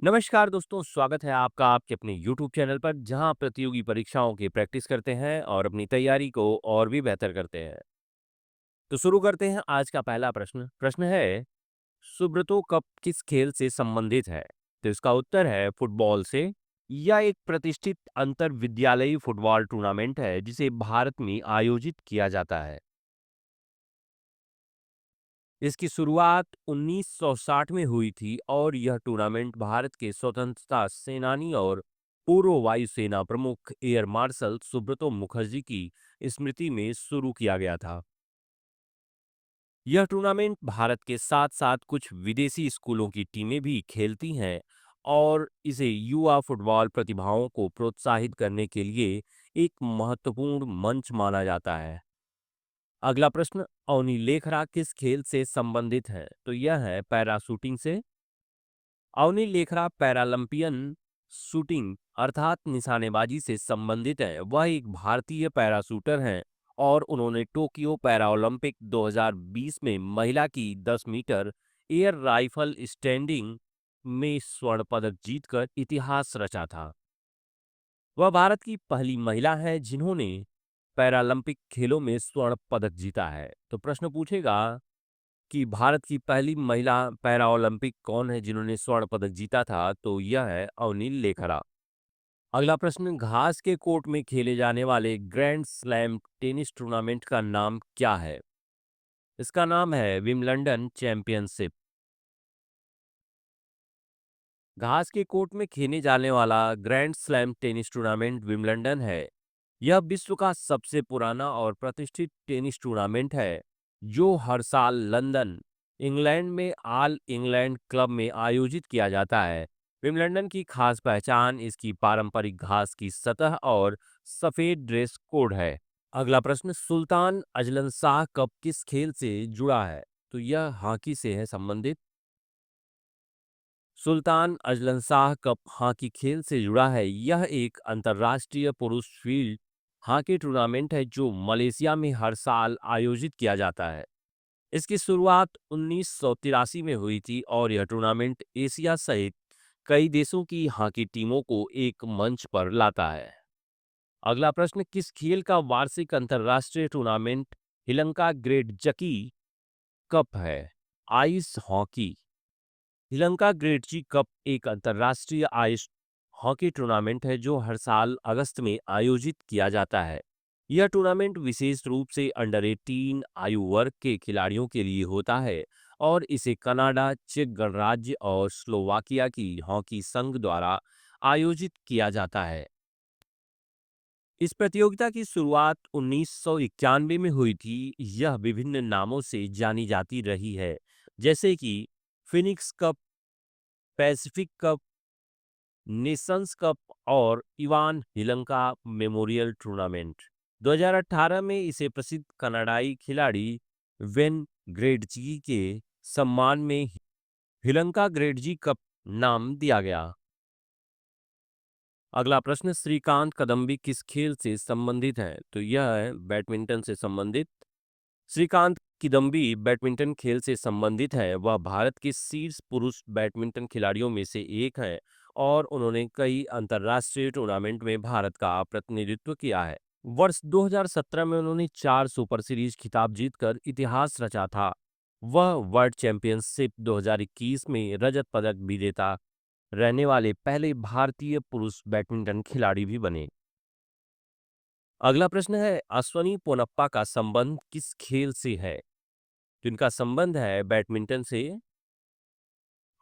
नमस्कार दोस्तों, स्वागत है आपका आपके अपने YouTube चैनल पर जहां प्रतियोगी परीक्षाओं की प्रैक्टिस करते हैं और अपनी तैयारी को और भी बेहतर करते हैं। तो शुरू करते हैं आज का पहला प्रश्न। प्रश्न है, सुब्रतो कप किस खेल से संबंधित है? तो इसका उत्तर है फुटबॉल से। यह एक प्रतिष्ठित अंतर विद्यालयी फुटबॉल टूर्नामेंट है जिसे भारत में आयोजित किया जाता है। इसकी शुरुआत 1960 में हुई थी और यह टूर्नामेंट भारत के स्वतंत्रता सेनानी और पूर्व वायुसेना प्रमुख एयर मार्शल सुब्रतो मुखर्जी की स्मृति में शुरू किया गया था। यह टूर्नामेंट भारत के साथ साथ कुछ विदेशी स्कूलों की टीमें भी खेलती हैं और इसे युवा फुटबॉल प्रतिभाओं को प्रोत्साहित करने के लिए एक महत्वपूर्ण मंच माना जाता है। अगला प्रश्न, अवनी लेखरा किस खेल से संबंधित है? तो यह है पैराशूटिंग से। अवनी लेखरा पैरालंपियन शूटिंग अर्थात निशानेबाजी से संबंधित है। वह एक भारतीय पैराशूटर हैं और उन्होंने टोक्यो पैराओलंपिक 2020 में महिला की 10 मीटर एयर राइफल स्टैंडिंग में स्वर्ण पदक जीतकर इतिहास रचा था। वह भारत की पहली महिला है जिन्होंने पैरालंपिक खेलों में स्वर्ण पदक जीता है। तो प्रश्न पूछेगा कि भारत की पहली महिला पैरा ओलंपिक कौन है जिन्होंने स्वर्ण पदक जीता था? तो यह है अवनी लेखरा। अगला प्रश्न, घास के कोर्ट में खेले जाने वाले ग्रैंड स्लैम टेनिस टूर्नामेंट का नाम क्या है? इसका नाम है विम्बलडन चैंपियनशिप। घास के कोर्ट में खेले जाने वाला grand slam tennis tournament Wimbledon है। यह विश्व का सबसे पुराना और प्रतिष्ठित टेनिस टूर्नामेंट है जो हर साल लंदन, इंग्लैंड में ऑल इंग्लैंड क्लब में आयोजित किया जाता है। विम्बलडन की खास पहचान इसकी पारंपरिक घास की सतह और सफेद ड्रेस कोड है। अगला प्रश्न, सुल्तान अजलन शाह कप किस खेल से जुड़ा है? तो यह हॉकी से है संबंधित। Sultan Azlan Shah cup hockey खेल से जुड़ा है। यह एक अंतर्राष्ट्रीय पुरुष फील्ड हॉकी टूर्नामेंट है जो मलेशिया में हर साल आयोजित किया जाता है। इसकी शुरुआत 1983 में हुई थी और यह टूर्नामेंट एशिया सहित कई देशों की हॉकी टीमों को एक मंच पर लाता है। अगला प्रश्न, किस खेल का वार्षिक अंतर्राष्ट्रीय टूर्नामेंट श्रीलंका ग्रेट जकी कप है? Ice hockey. श्रीलंका ग्रेट जी कप एक अंतर्राष्ट्रीय आइस हॉकी टूर्नामेंट है जो हर साल अगस्त में आयोजित किया जाता है। यह टूर्नामेंट विशेष रूप से अंडर 18 आयु वर्ग के खिलाड़ियों के लिए होता है और इसे कनाडा, चेक गणराज्य और स्लोवाकिया की हॉकी संघ द्वारा आयोजित किया जाता है। इस प्रतियोगिता की शुरुआत 1991 में हुई थी। यह विभिन्न नामों से जानी जाती रही है, जैसे कि Phoenix cup, Pacific cup, Nations cup और इवान श्रीलंका मेमोरियल टूर्नामेंट। 2018 में इसे प्रसिद्ध कनाडाई खिलाड़ी वेन ग्रेटजी के सम्मान में श्रीलंका ग्रेटजी कप नाम दिया गया। अगला प्रश्न, श्रीकांत कदम्बी किस खेल से संबंधित है? तो यह है बैडमिंटन से संबंधित। श्रीकांत किदम्बी बैडमिंटन खेल से संबंधित है। वह भारत के शीर्ष पुरुष बैडमिंटन खिलाड़ियों में से एक हैं और उन्होंने कई अंतर्राष्ट्रीय टूर्नामेंट में भारत का प्रतिनिधित्व किया है। वर्ष 2017 में उन्होंने 4 सुपर सीरीज खिताब जीतकर इतिहास रचा था। वह वर्ल्ड चैंपियनशिप 2021 में रजत पदक विजेता रहने वाले पहले भारतीय पुरुष बैडमिंटन खिलाड़ी भी बने। अगला प्रश्न है, अश्वनी पोनप्पा का संबंध किस खेल से है? जिनका संबंध है बैडमिंटन से।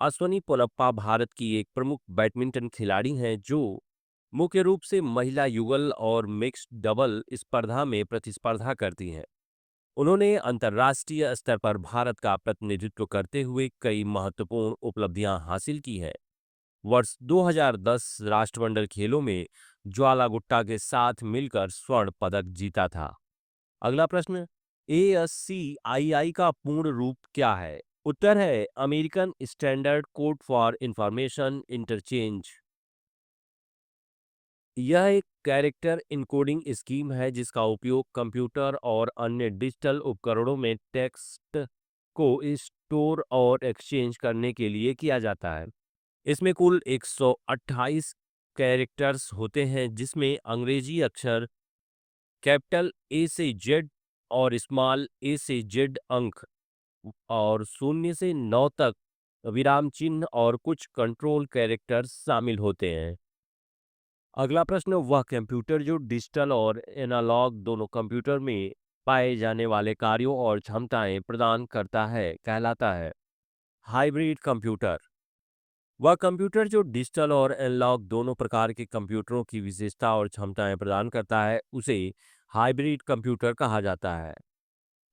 अश्वनी पोनप्पा भारत की एक प्रमुख बैडमिंटन खिलाड़ी हैं जो मुख्य रूप से महिला युगल और मिक्स्ड डबल स्पर्धा में प्रतिस्पर्धा करती हैं। उन्होंने अंतर्राष्ट्रीय स्तर पर भारत का प्रतिनिधित्व करते हुए कई महत्वपूर्ण उपलब्धियां हासिल की हैं। वर्ष 2010 राष्ट्रमंडल खेलों में ज्वाला गुट्टा के साथ मिलकर स्वर्ण पदक जीता था। अगला प्रश्न, ASCII का पूर्ण रूप क्या है? उत्तर है American standard code for information interchange. यह एक कैरेक्टर इनकोडिंग स्कीम है जिसका उपयोग कंप्यूटर और अन्य डिजिटल उपकरणों में टेक्स्ट को स्टोर और एक्सचेंज करने के लिए किया जाता है। इसमें कुल 128 कैरेक्टर्स होते हैं, जिसमें अंग्रेजी अक्षर कैपिटल ए से जेड और स्मॉल ए से जेड अंक और 0 से 9 तक विराम चिन्ह और कुछ कंट्रोल कैरेक्टर्स शामिल होते हैं। अगला प्रश्न, वह कंप्यूटर जो डिजिटल और एनालॉग दोनों कंप्यूटर में पाए जाने वाले कार्यों और क्षमताएं प्रदान करता है कहलाता है हाइब्रिड कंप्यूटर। वह कंप्यूटर जो डिजिटल और एनालॉग दोनों प्रकार के कंप्यूटरों की विशेषता और क्षमताएं प्रदान करता है उसे हाइब्रिड कंप्यूटर कहा जाता है।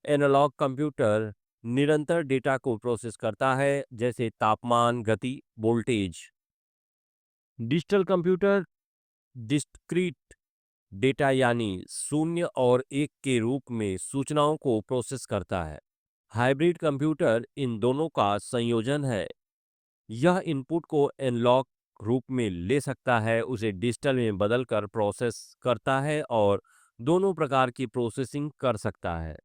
एनालॉग कंप्यूटर निरंतर डेटा को प्रोसेस करता है, जैसे तापमान, गति, voltage. Digital computer discrete data यानी शून्य और एक के रूप में सूचनाओं को प्रोसेस करता है। हाइब्रिड कंप्यूटर इन दोनों का संयोजन है। यह इनपुट को एनालॉग रूप में ले सकता है, उसे डिजिटल में बदलकर प्रोसेस करता है और दोनों प्रकार की प्रोसेसिंग कर सकता है।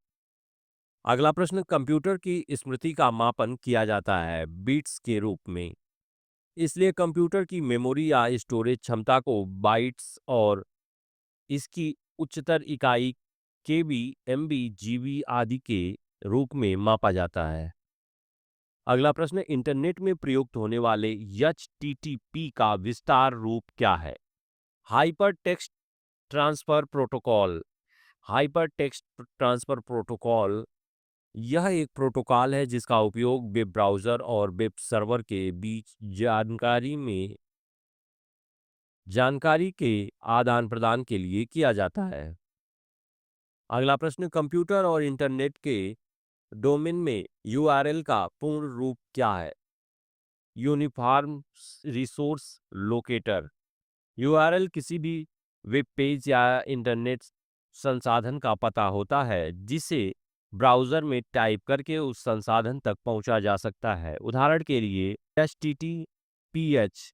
अगला प्रश्न, कंप्यूटर की स्मृति का मापन किया जाता है बिट्स के रूप में। इसलिए कंप्यूटर की मेमोरी या स्टोरेज क्षमता को बाइट्स और इसकी उच्चतर इकाई केबी, एमबी, जीबी आदि के रूप में मापा जाता है। अगला प्रश्न, इंटरनेट में प्रयुक्त होने वाले एचटीटीपी का विस्तार रूप क्या है? Hyper text transfer protocol. Hyper text transfer protocol यह एक प्रोटोकॉल है जिसका उपयोग वेब ब्राउज़र और वेब सर्वर के बीच जानकारी के आदान प्रदान के लिए किया जाता है। अगला प्रश्न, कंप्यूटर और इंटरनेट के डोमेन में यूआरएल का पूर्ण रूप क्या है? Uniform resource locator. यूआरएल किसी भी वेब पेज या इंटरनेट संसाधन का पता होता है जिसे ब्राउज़र में टाइप करके उस संसाधन तक पहुंचा जा सकता है। उदाहरण के लिए https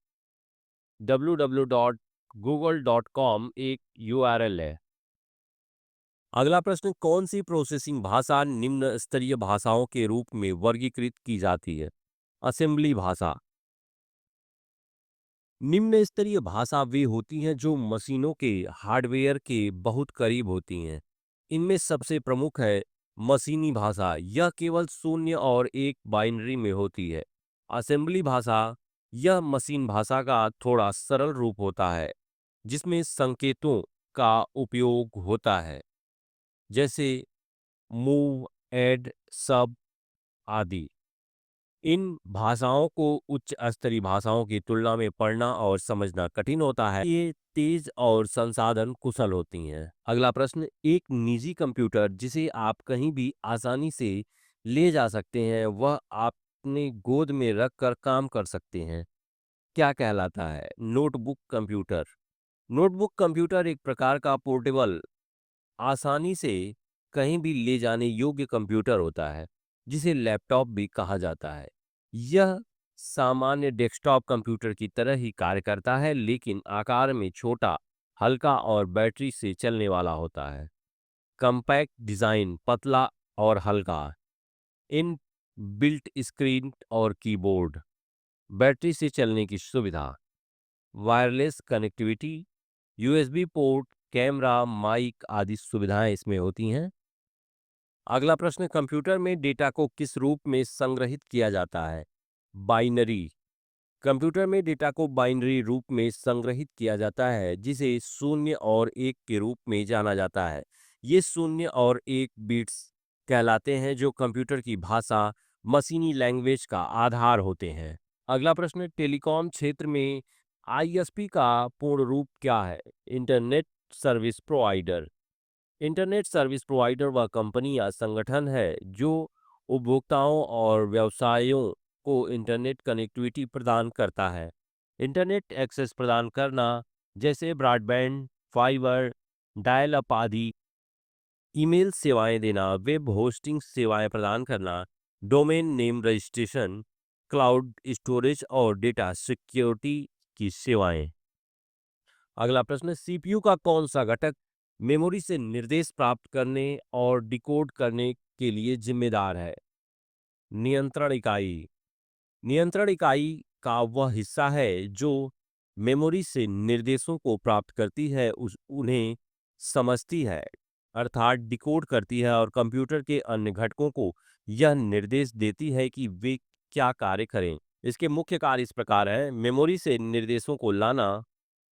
www.google.com एक यूआरएल है। अगला प्रश्न, कौन सी प्रोसेसिंग भाषा निम्न स्तरीय भाषाओं के रूप में वर्गीकृत की जाती है? असेंबली भाषा। निम्न स्तरीय भाषा वे होती हैं जो मशीनों के हार्डवेयर के बहुत करीब होती हैं। इनमें सबसे प्रमुख है मशीनी भाषा। यह केवल शून्य और एक बाइनरी में होती है। असेंबली भाषा यह मशीन भाषा का थोड़ा सरल रूप होता है जिसमें संकेतों का उपयोग होता है, जैसे मूव, ऐड, सब आदि। इन भाषाओं को उच्च स्तरीय भाषाओं की तुलना में पढ़ना और समझना कठिन होता है। ये तेज और संसाधन कुशल होती हैं। अगला प्रश्न, एक निजी कंप्यूटर जिसे आप कहीं भी आसानी से ले जा सकते हैं, वह आपने गोद में रख कर काम कर सकते हैं, क्या कहलाता है? Notebook computer. नोटबुक कंप्यूटर एक प्रकार का पोर्टेबल, आसानी से कहीं भी ले जाने योग्य कंप्यूटर होता है, जिसे लैपटॉप भी कहा जाता है। यह सामान्य डेस्कटॉप कंप्यूटर की तरह ही कार्य करता है, लेकिन आकार में छोटा, हल्का और बैटरी से चलने वाला होता है। कॉम्पैक्ट डिजाइन, पतला और हल्का। इन बिल्ट स्क्रीन और कीबोर्ड। बैटरी से चलने की सुविधा। Wireless connectivity, USB port, camera, mic आदि सुविधाएं इसमें होती हैं। अगला प्रश्न, कंप्यूटर में डेटा को किस रूप में संग्रहित किया जाता है? बाइनरी। कंप्यूटर में डेटा को बाइनरी रूप में संग्रहित किया जाता है, जिसे शून्य और एक के रूप में जाना जाता है। ये शून्य और एक बिट्स कहलाते हैं जो कंप्यूटर की भाषा, मशीनी लैंग्वेज का आधार होते हैं। अगला प्रश्न, टेलीकॉम क्षेत्र में आईएसपी का पूर्ण रूप क्या है? Internet service provider. Internet service provider वह कंपनी या संगठन है जो उपभोक्ताओं और व्यवसायों को इंटरनेट कनेक्टिविटी प्रदान करता है। इंटरनेट एक्सेस प्रदान करना, जैसे ब्रॉडबैंड, फाइबर, डायल अप आदि। ईमेल सेवाएं देना, वेब होस्टिंग सेवाएं प्रदान करना, domain name registration, cloud storage और डेटा सिक्योरिटी की सेवाएं। अगला प्रश्न, सीपीयू का कौन सा घटक मेमोरी से निर्देश प्राप्त करने और डिकोड करने के लिए जिम्मेदार है? नियंत्रण इकाई। नियंत्रण इकाई का वह हिस्सा है जो मेमोरी से निर्देशों को प्राप्त करती है, उन्हें समझती है, अर्थात डिकोड करती है और कंप्यूटर के अन्य घटकों को यह निर्देश देती है कि वे क्या कार्य करें। इसके मुख्य कार्य इस प्रकार है: मेमोरी से निर्देशों को लाना,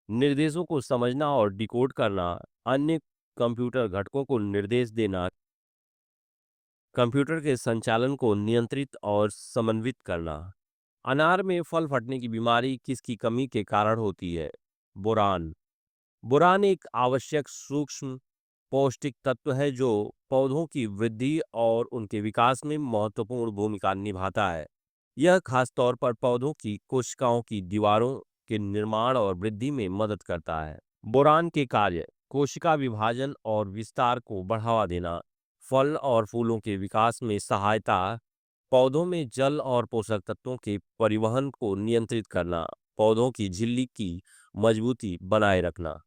निर्देशों को समझना और डिकोड करना, अन्य कंप्यूटर घटकों को निर्देश देना, कंप्यूटर के संचालन को नियंत्रित और समन्वित करना। अनार में फल फटने की बीमारी किसकी कमी के कारण होती है? बोरान। बोरान एक आवश्यक सूक्ष्म पौष्टिक तत्व है जो पौधों की वृद्धि और उनके विकास में महत्वपूर्ण भूमिका निभाता है। यह खास तौर पर पौधों की कोशिकाओं की दीवारों के निर्माण और वृद्धि में मदद करता है। बोरान के कार्य: कोशिका विभाजन और विस्तार को बढ़ावा देना, फल और फूलों के विकास में सहायता, पौधों में जल और पोषक तत्वों के परिवहन को नियंत्रित करना, पौधों की झिल्ली की मजबूती बनाए रखना।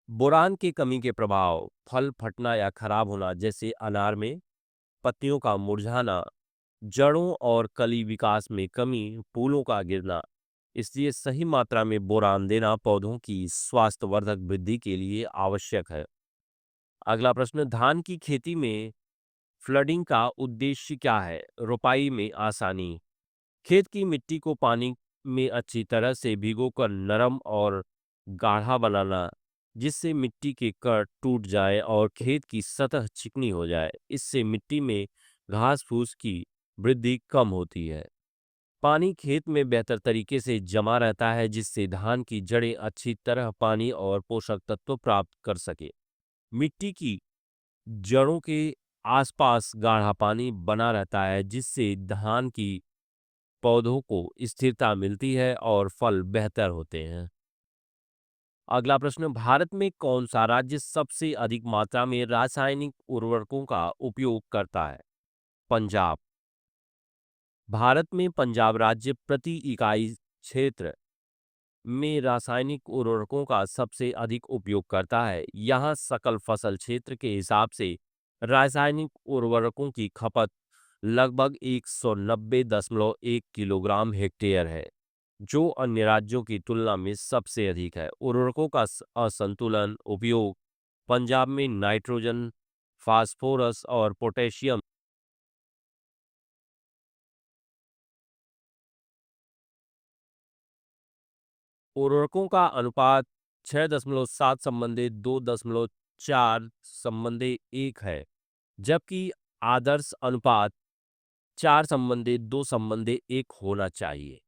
बोरान की कमी के प्रभाव: फल फटना या खराब होना, जैसे अनार में पत्तियों का मुरझाना, जड़ों और कली विकास में कमी, फूलों का गिरना। इसलिए सही मात्रा में बोरान देना पौधों की स्वास्थ्यवर्धक वृद्धि के लिए आवश्यक है। अगला प्रश्न, धान की खेती में फ्लडिंग का उद्देश्य क्या है? रोपाई में आसानी, खेत की मिट्टी को पानी में अच्छी तरह से भिगोकर नरम और गाढ़ा बनाना, जिससे मिट्टी के कण टूट जाए और खेत की सतह चिकनी हो जाए। इससे मिट्टी में घास फूस की वृद्धि कम होती है। पानी खेत में बेहतर तरीके से जमा रहता है, जिससे धान की जड़ें अच्छी तरह पानी और पोषक तत्व प्राप्त कर सके। मिट्टी की जड़ों के आसपास गाढ़ा पानी बना रहता है, जिससे धान की पौधों को स्थिरता मिलती है और फल बेहतर होते हैं। अगला प्रश्न, भारत में कौन सा राज्य सबसे अधिक मात्रा में रासायनिक उर्वरकों का उपयोग करता है? पंजाब। भारत में पंजाब राज्य प्रति इकाई क्षेत्र में रासायनिक उर्वरकों का सबसे अधिक उपयोग करता है। यहाँ सकल फसल क्षेत्र के हिसाब से रासायनिक उर्वरकों की खपत लगभग 190.1 किलोग्राम हेक्टेयर है, जो अन्य राज्यों की तुलना में सबसे अधिक है। उर्वरकों का असंतुलन उपयोग पंजाब में नाइट्रोजन, फास्फोरस और पोटेशियम उर्वरकों का अनुपात 6.7 संबंधित 2.4 संबंधित 1 है, जबकि आदर्श अनुपात 4 संबंधित 2 संबंधित 1 होना चाहिए।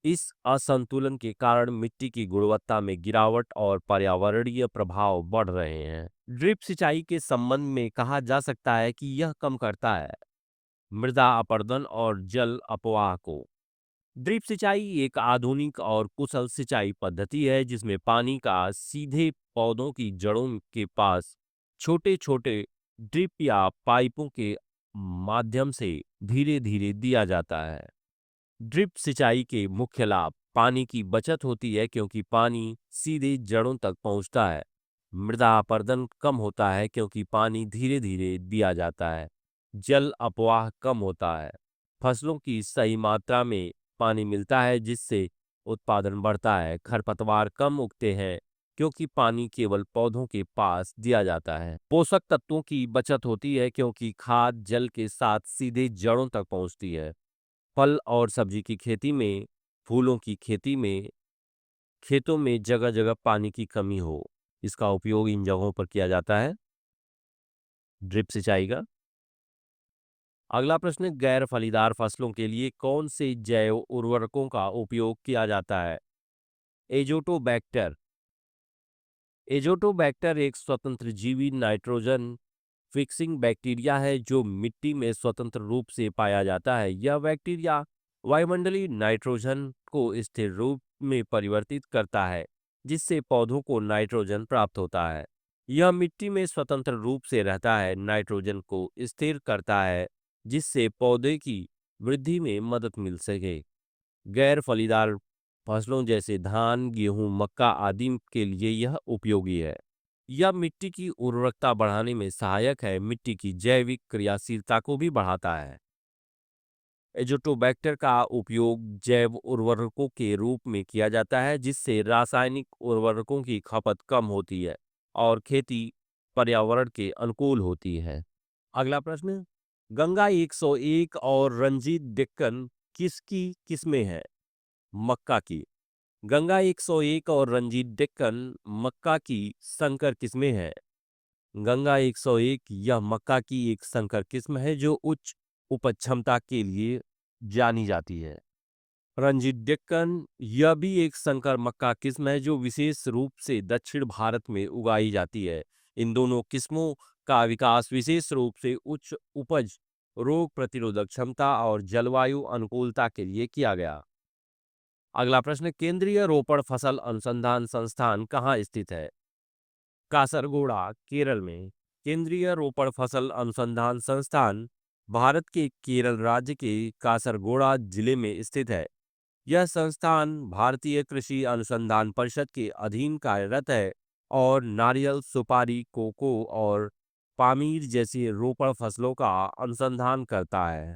इस असंतुलन के कारण मिट्टी की गुणवत्ता में गिरावट और पर्यावरणीय प्रभाव बढ़ रहे हैं। ड्रिप सिंचाई के संबंध में कहा जा सकता है कि यह कम करता है मृदा अपरदन और जल अपवाह को। ड्रिप सिंचाई एक आधुनिक और कुशल सिंचाई पद्धति है, जिसमें पानी का सीधे पौधों की जड़ों के पास छोटे छोटे ड्रिप या पाइपों के माध्यम से धीरे धीरे दिया जाता है। ड्रिप सिंचाई के मुख्य लाभ: पानी की बचत होती है क्योंकि पानी सीधे जड़ों तक पहुंचता है। मृदा अपरदन कम होता है क्योंकि पानी धीरे धीरे दिया जाता है। जल अपवाह कम होता है। फसलों की सही मात्रा में पानी मिलता है, जिससे उत्पादन बढ़ता है। खरपतवार कम उगते हैं क्योंकि पानी केवल पौधों के पास दिया जाता है। पोषक तत्वों की बचत होती है क्योंकि खाद जल के साथ सीधे जड़ों तक पहुंचती है। फल और सब्जी की खेती में, फूलों की खेती में खेतों में जगह जगह पानी की कमी हो, इसका उपयोग इन जगहों पर किया जाता है ड्रिप सिंचाई का। अगला प्रश्न, गैर फलीदार फसलों के लिए कौन से जैव उर्वरकों का उपयोग किया जाता है? एजोटोबैक्टर। एजोटोबैक्टर एक स्वतंत्र जीवी नाइट्रोजन फिक्सिंग बैक्टीरिया है जो मिट्टी में स्वतंत्र रूप से पाया जाता है। यह बैक्टीरिया वायुमंडलीय नाइट्रोजन को स्थिर रूप में परिवर्तित करता है, जिससे पौधों को नाइट्रोजन प्राप्त होता है। यह मिट्टी में स्वतंत्र रूप से रहता है, नाइट्रोजन को स्थिर करता है, जिससे पौधे की वृद्धि में मदद मिल सके। गैर फलीदार फसलों जैसे धान, गेहूं, मक्का आदि के लिए यह उपयोगी है। यह मिट्टी की उर्वरकता बढ़ाने में सहायक है, मिट्टी की जैविक क्रियाशीलता को भी बढ़ाता है। एजोटोबैक्टर का उपयोग जैव उर्वरकों के रूप में किया जाता है, जिससे रासायनिक उर्वरकों की खपत कम होती है और खेती पर्यावरण के अनुकूल होती है। अगला प्रश्न, गंगा 101 और रंजीत डेक्कन किसकी किस्में हैं? मक्का की। गंगा 101 और रंजीत डेक्कन मक्का की संकर किस्में हैं। गंगा 101 यह मक्का की एक संकर किस्म है जो उच्च उपज क्षमता के लिए जानी जाती है। रंजीत डेक्कन यह भी एक संकर मक्का किस्म है जो विशेष रूप से दक्षिण भारत में उगाई जाती है। इन दोनों किस्मों का विकास विशेष रूप से उच्च उपज, रोग प्रतिरोधक क्षमता और जलवायु अनुकूलता के लिए किया गया। अगला प्रश्न, केंद्रीय रोपण फसल अनुसंधान संस्थान कहाँ स्थित है? कासरगोड़ा, केरल में। केंद्रीय रोपण फसल अनुसंधान संस्थान भारत के केरल राज्य के कासरगोड़ा जिले में स्थित है। यह संस्थान भारतीय कृषि अनुसंधान परिषद के अधीन कार्यरत है और नारियल, सुपारी, कोको और पामीर जैसी रोपण फसलों का अनुसंधान करता है।